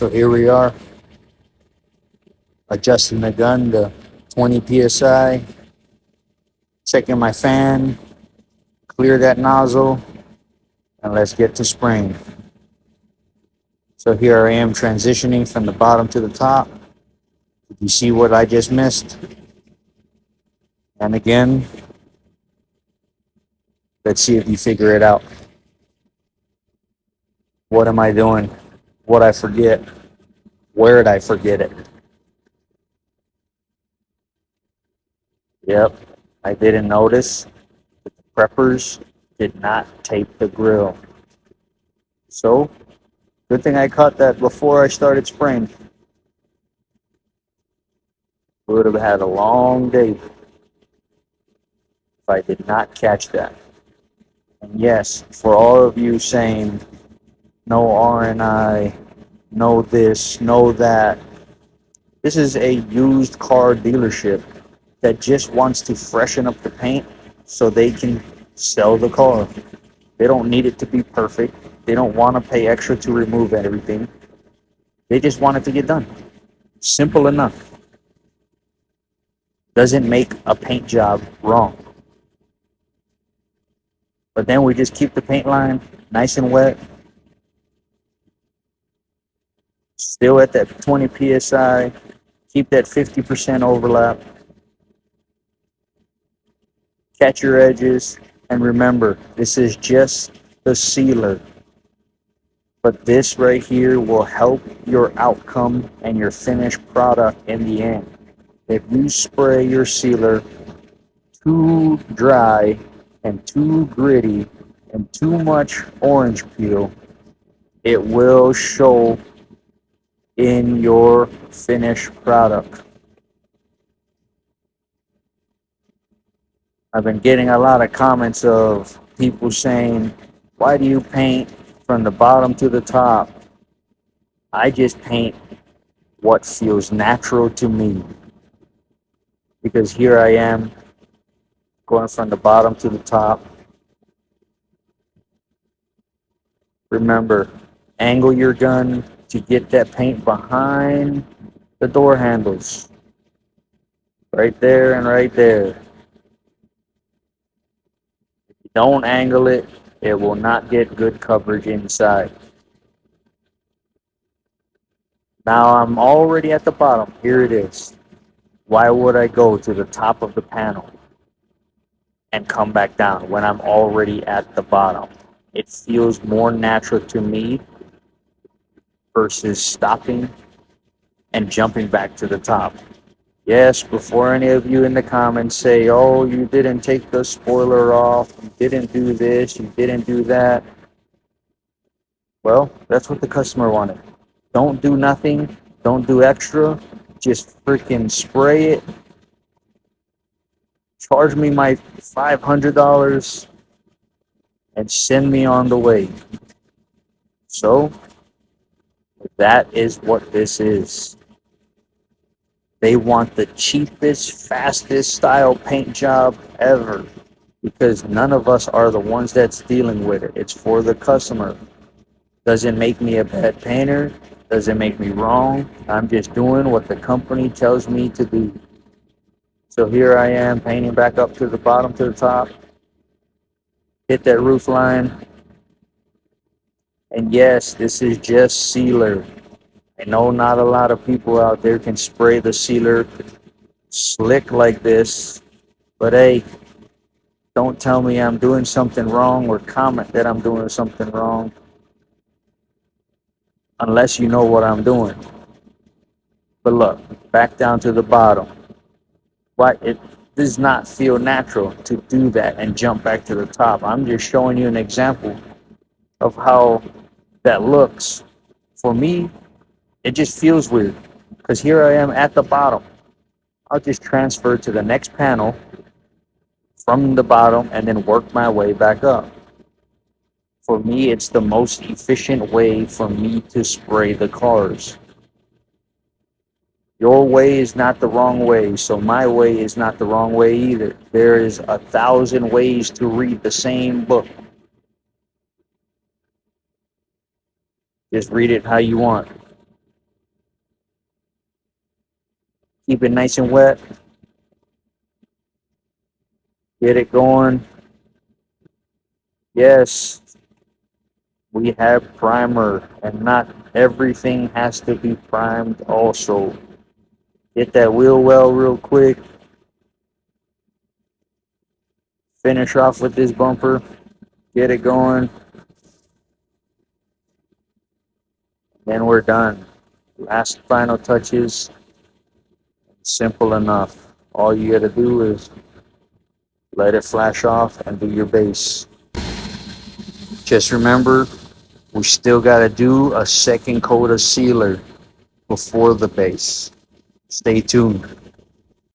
So here we are, adjusting the gun to 20 psi, checking my fan, clear that nozzle, and let's get to spraying. So here I am transitioning from the bottom to the top. Did you see what I just missed? And again, let's see if you figure it out. What am I doing? What I forget? Where did I forget it? Yep, I didn't notice that the preppers did not tape the grill. So, good thing I caught that before I started spraying. We would have had a long day if I did not catch that. And yes, for all of you saying no R&I, no this, no that, this is a used car dealership that just wants to freshen up the paint so they can sell the car. They don't need it to be perfect. They don't want to pay extra to remove everything. They just want it to get done. Simple enough. Doesn't make a paint job wrong. But then we just keep the paint line nice and wet. Still at that 20 psi. Keep that 50% overlap. Catch your edges. And remember, this is just the sealer. But this right here will help your outcome and your finished product in the end. If you spray your sealer too dry and too gritty and too much orange peel, it will show in your finished product. I've been getting a lot of comments of people saying, why do you paint from the bottom to the top? I just paint what feels natural to me. Because here I am, going from the bottom to the top. Remember, angle your gun to get that paint behind the door handles. Right there and right there. If you don't angle it, it will not get good coverage inside. Now I'm already at the bottom. Here it is. Why would I go to the top of the panel and come back down when I'm already at the bottom? It feels more natural to me versus stopping and jumping back to the top. Yes, before any of you in the comments say, oh, you didn't take the spoiler off, you didn't do this, you didn't do that. Well, that's what the customer wanted. Don't do nothing, don't do extra, just freaking spray it. Charge me my $500 and send me on the way. So, that is what this is. They want the cheapest, fastest style paint job ever because none of us are the ones that's dealing with it. It's for the customer. Doesn't make me a bad painter. Doesn't make me wrong. I'm just doing what the company tells me to do. So here I am painting back up to the bottom to the top. Hit that roof line. And yes, this is just sealer. I know not a lot of people out there can spray the sealer slick like this, but hey, don't tell me I'm doing something wrong or comment that I'm doing something wrong unless you know what I'm doing. But look, back down to the bottom. Why it does not feel natural to do that and jump back to the top. I'm just showing you an example of how that looks. For me, it just feels weird because here I am at the bottom. I'll just transfer to the next panel from the bottom and then work my way back up. For me, it's the most efficient way for me to spray the cars. Your way is not the wrong way, so my way is not the wrong way either. There is 1,000 ways to read the same book. Just read it how you want. Keep it nice and wet. Get it going. Yes, we have primer, and not everything has to be primed also. Get that wheel well real quick. Finish off with this bumper. Get it going. Then we're done. Last final touches. Simple enough. All you gotta do is let it flash off and do your base. Just remember, we still gotta do a second coat of sealer before the base. Stay tuned.